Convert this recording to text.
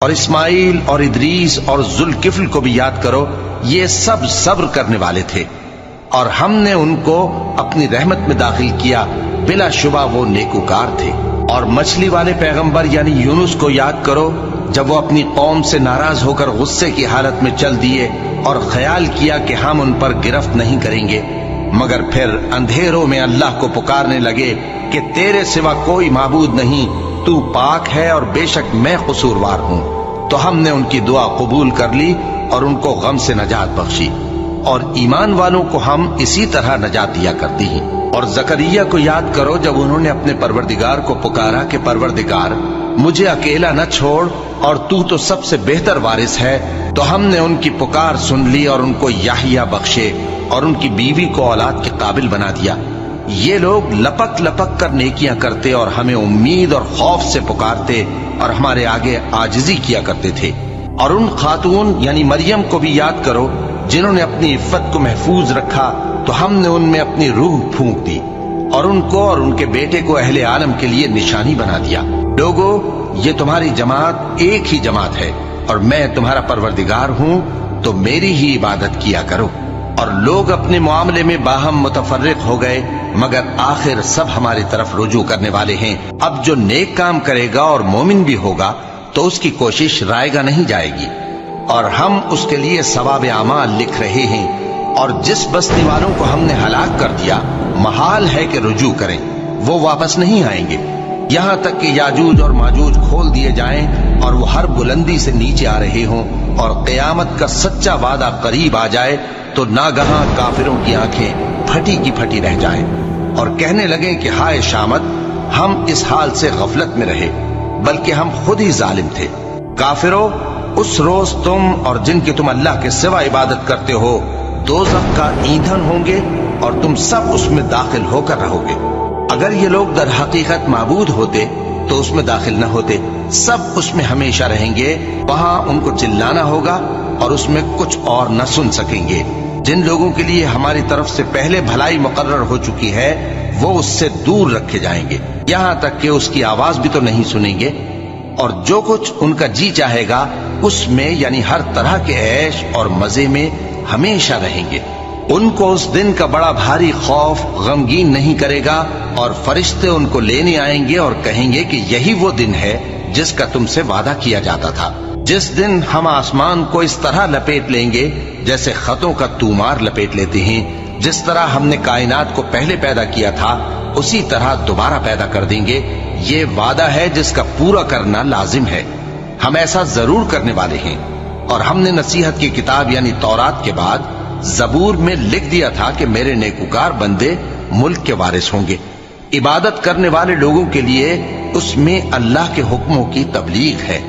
اور اسماعیل اور ادریس اور ذوالکفل کو بھی یاد کرو، یہ سب صبر کرنے والے تھے اور ہم نے ان کو اپنی رحمت میں داخل کیا، بلا شبہ وہ نیکوکار تھے۔ اور مچھلی والے پیغمبر یعنی یونس کو یاد کرو، جب وہ اپنی قوم سے ناراض ہو کر غصے کی حالت میں چل دیے اور خیال کیا کہ ہم ان پر گرفت نہیں کریں گے، مگر پھر اندھیروں میں اللہ کو پکارنے لگے کہ تیرے سوا کوئی معبود نہیں، تو پاک ہے اور بے شک میں قصوروار ہوں۔ تو ہم نے ان کی دعا قبول کر لی اور ان کو غم سے نجات بخشی، اور ایمان والوں کو ہم اسی طرح نجات دیا کرتی ہیں۔ اور زکریا کو یاد کرو، جب انہوں نے اپنے پروردگار کو پکارا کہ پروردگار مجھے اکیلا نہ چھوڑ اور تو سب سے بہتر وارث ہے، تو ہم نے ان کی پکار سن لی اور ان کو یحییٰ بخشے اور ان کی بیوی کو اولاد کے قابل بنا دیا۔ یہ لوگ لپک لپک کر نیکیاں کرتے اور ہمیں امید اور خوف سے پکارتے اور ہمارے آگے عاجزی کیا کرتے تھے۔ اور ان خاتون یعنی مریم کو بھی یاد کرو، جنہوں نے اپنی عفت کو محفوظ رکھا، تو ہم نے ان میں اپنی روح پھونک دی اور ان کو اور ان کے بیٹے کو اہل عالم کے لیے نشانی بنا دیا۔ لوگو، یہ تمہاری جماعت ایک ہی جماعت ہے اور میں تمہارا پروردگار ہوں، تو میری ہی عبادت کیا کرو۔ اور لوگ اپنے معاملے میں باہم متفرق ہو گئے، مگر آخر سب ہماری طرف رجوع کرنے والے ہیں۔ اب جو نیک کام کرے گا اور مومن بھی ہوگا تو اس کی کوشش رائے گا نہیں جائے گی، اور ہم اس کے لیے ثواب اعمال لکھ رہے ہیں۔ اور جس بستی والوں کو ہم نے ہلاک کر دیا، محال ہے کہ رجوع کریں، وہ واپس نہیں آئیں گے، یہاں تک کہ یاجوج اور ماجوج کھول دیے جائیں اور وہ ہر بلندی سے نیچے آ رہے ہوں، اور قیامت کا سچا وعدہ قریب آ جائے تو ناگہاں کافروں کی آنکھیں پھٹی کی پھٹی رہ جائیں اور کہنے لگیں کہ ہائے شامت، ہم اس حال سے غفلت میں رہے، بلکہ ہم خود ہی ظالم تھے۔ کافرو، اس روز تم اور جن کی تم اللہ کے سوا عبادت کرتے ہو دوزخ کا ایندھن ہوں گے اور تم سب اس میں داخل ہو کر رہو گے۔ اگر یہ لوگ در حقیقت معبود ہوتے تو اس میں داخل نہ ہوتے، سب اس میں ہمیشہ رہیں گے، وہاں ان کو چلانا ہوگا اور اس میں کچھ اور نہ سن سکیں گے۔ جن لوگوں کے لیے ہماری طرف سے پہلے بھلائی مقرر ہو چکی ہے وہ اس سے دور رکھے جائیں گے، یہاں تک کہ اس کی آواز بھی تو نہیں سنیں گے، اور جو کچھ ان کا جی چاہے گا اس میں یعنی ہر طرح کے عیش اور مزے میں ہمیشہ رہیں گے۔ ان کو اس دن کا بڑا بھاری خوف غمگین نہیں کرے گا، اور فرشتے ان کو لینے آئیں گے اور کہیں گے کہ یہی وہ دن ہے جس کا تم سے وعدہ کیا جاتا تھا، جس دن ہم آسمان کو اس طرح لپیٹ لیں گے جیسے خطوں کا تومار لپیٹ لیتے ہیں، جس طرح ہم نے کائنات کو پہلے پیدا کیا تھا اسی طرح دوبارہ پیدا کر دیں گے۔ یہ وعدہ ہے جس کا پورا کرنا لازم ہے، ہم ایسا ضرور کرنے والے ہیں۔ اور ہم نے نصیحت کی کتاب یعنی تورات کے بعد زبور میں لکھ دیا تھا کہ میرے نیکوکار بندے ملک کے وارث ہوں گے۔ عبادت کرنے والے لوگوں کے لیے اس میں اللہ کے حکموں کی تبلیغ ہے۔